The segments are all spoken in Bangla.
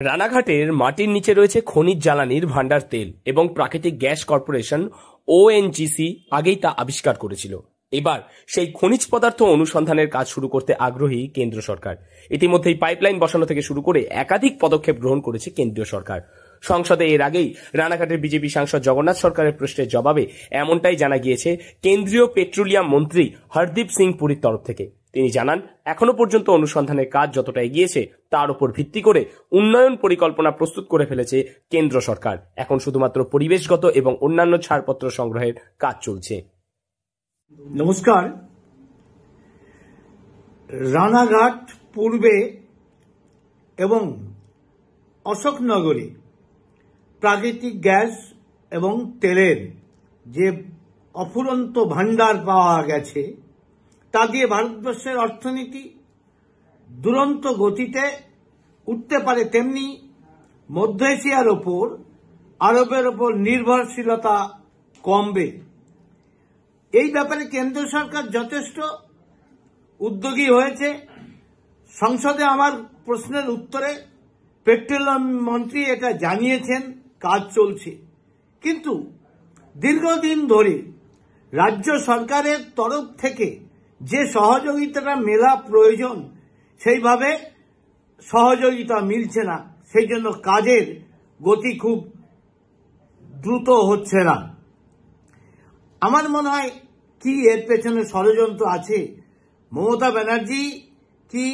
রানাঘাটের মাটির নিচে রয়েছে খনিজ জ্বালানির ভান্ডার তেল এবং প্রাকৃতিক গ্যাস কর্পোরেশন ওএনজিসি আগেই তা আবিষ্কার করেছিল। এবার সেই খনিজ পদার্থ অনুসন্ধানের কাজ শুরু করতে আগ্রহী কেন্দ্র সরকার। ইতিমধ্যেই পাইপলাইন বসানো থেকে শুরু করে একাধিক পদক্ষেপ গ্রহণ করেছে কেন্দ্রীয় সরকার। সংসদে এর আগেই রানাঘাটের বিজেপি সাংসদ জগন্নাথ সরকারের প্রশ্নের জবাবে এমনটাই জানা গিয়েছে কেন্দ্রীয় পেট্রোলিয়াম মন্ত্রী হরদীপ সিং পুরীর তরফ থেকে। তিনি জানান, এখনো পর্যন্ত অনুসন্ধানের কাজ যতটা এগিয়েছে তার উপর ভিত্তি করে উন্নয়ন পরিকল্পনা প্রস্তুত করে ফেলেছে কেন্দ্র সরকার। এখন শুধুমাত্র পরিবেশগত এবং অন্যান্য ছাড়পত্র সংগ্রহের কাজ চলছে। নমস্কার। রানাঘাট পূর্বে এবং অশোকনগরে প্রাকৃতিক গ্যাস এবং তেলের যে অফুরন্ত ভান্ডার পাওয়া গেছে, তা দিয়ে ভারতবর্ষের অর্থনীতি দুরন্ত গতিতে উঠতে পারে, তেমনি মধ্য এশিয়ার ওপর আরবের ওপর নির্ভরশীলতা কমবে। এই ব্যাপারে কেন্দ্র সরকার যথেষ্ট উদ্যোগী হয়েছে। সংসদে আমার প্রশ্নের উত্তরে পেট্রোলিয়াম মন্ত্রী এটা জানিয়েছেন, কাজ চলছে। কিন্তু দীর্ঘদিন ধরে রাজ্য সরকারের তরফ থেকে যে সহযোগিতাটা মেলা প্রয়োজন, সেইভাবে সহযোগিতা মিলছে না। সেই জন্য কাজের গতি খুব দ্রুত হচ্ছে না। আমার মনে হয় কি এর পেছনে ষড়যন্ত্র আছে। মমতা ব্যানার্জি কি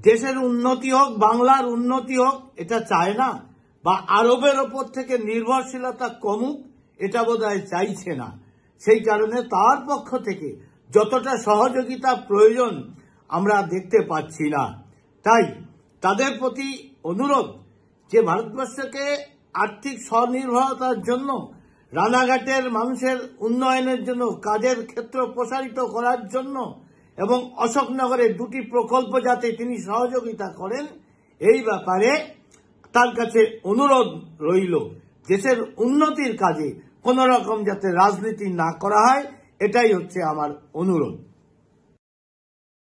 দেশের উন্নতি হোক, বাংলার উন্নতি হোক, এটা চায় না, বা আরবের ওপর থেকে নির্ভরশীলতা কমুক, এটা বোধহয় চাইছে না। সেই কারণে তার পক্ষ থেকে যতটা সহযোগিতা প্রয়োজন আমরা দেখতে পাচ্ছি না। তাই তাদের প্রতি অনুরোধ যে ভারতবর্ষকে আর্থিক স্বনির্ভরতার জন্য, রানাঘাটের মানুষের উন্নয়নের জন্য, কাজের ক্ষেত্র প্রসারিত করার জন্য এবং অশোকনগরের দুটি প্রকল্প যাতে তিনি সহযোগিতা করেন, এই ব্যাপারে তার কাছে অনুরোধ রইল। দেশের উন্নতির কাজে কোন রকম যাতে রাজনীতি না করা হয়, এটাই হচ্ছে আমার অনুরোধ।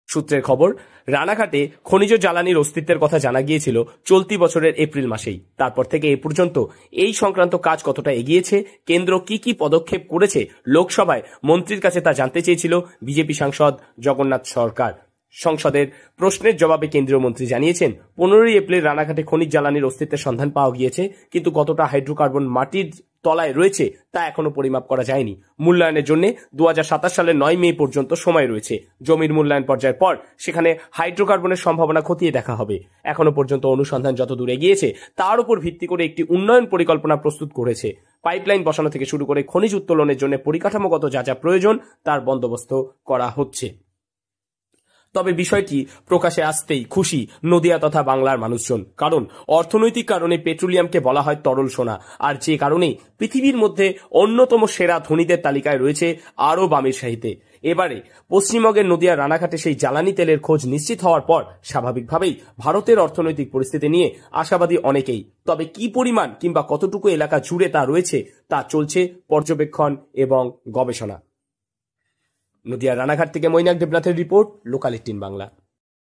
সূত্রের খবর, রানাঘাটে খনিজ জ্বালানির অস্তিত্বের কথা জানা গিয়েছিল চলতি বছরের এপ্রিল মাসেই। তারপর থেকে এ পর্যন্ত এই সংক্রান্ত কাজ কতটা এগিয়েছে, কেন্দ্র কি কি পদক্ষেপ করেছে, লোকসভায় মন্ত্রীর কাছে তা জানতে চেয়েছিল বিজেপি সাংসদ জগন্নাথ সরকার। সংসদের প্রশ্নের জবাবে কেন্দ্রীয় মন্ত্রী জানিয়েছেন, 15 এপ্রিল রানাঘাটে খনিজ জ্বালানির অস্তিত্বের সন্ধান পাওয়া গিয়েছে, কিন্তু কতটা হাইড্রোকার্বন মাটির তলায় রয়েছে তা এখনো পরিমাপ করা যায়নি। মূল্যায়নের জন্য 2027 সালের 9 মে পর্যন্ত সময় রয়েছে। জমির মূল্যায়ন পর্যায়ের পর সেখানে হাইড্রোকার্বনের সম্ভাবনা খতিয়ে দেখা হবে। এখনো পর্যন্ত অনুসন্ধান যত দূর এগিয়েছে তার উপর ভিত্তি করে একটি উন্নয়ন পরিকল্পনা প্রস্তুত করেছে। পাইপলাইন বসানো থেকে শুরু করে খনিজ উত্তোলনের জন্য পরিকাঠামোগত যা যা প্রয়োজন তার বন্দোবস্ত করা হচ্ছে। তবে বিষয়টি প্রকাশে আসতেই খুশি নদিয়া তথা বাংলার মানুষজন। কারণ অর্থনৈতিক কারণে পেট্রোলিয়ামকে বলা হয় তরল সোনা, আর যে কারণে পৃথিবীর মধ্যে অন্যতম সেরা ধনীদের তালিকায় রয়েছে আরব আমিরশাহিতে। এবারে পশ্চিমবঙ্গের নদিয়া রানাঘাটে সেই জ্বালানি তেলের খোঁজ নিশ্চিত হওয়ার পর স্বাভাবিকভাবেই ভারতের অর্থনৈতিক পরিস্থিতি নিয়ে আশাবাদী অনেকেই। তবে কি পরিমাণ কিংবা কতটুকু এলাকা জুড়ে তা রয়েছে তা চলছে পর্যবেক্ষণ এবং গবেষণা। নদিয়া রানাঘাট থেকে মৈনাক দেবনাথের রিপোর্ট, লোকাল 18 বাংলা।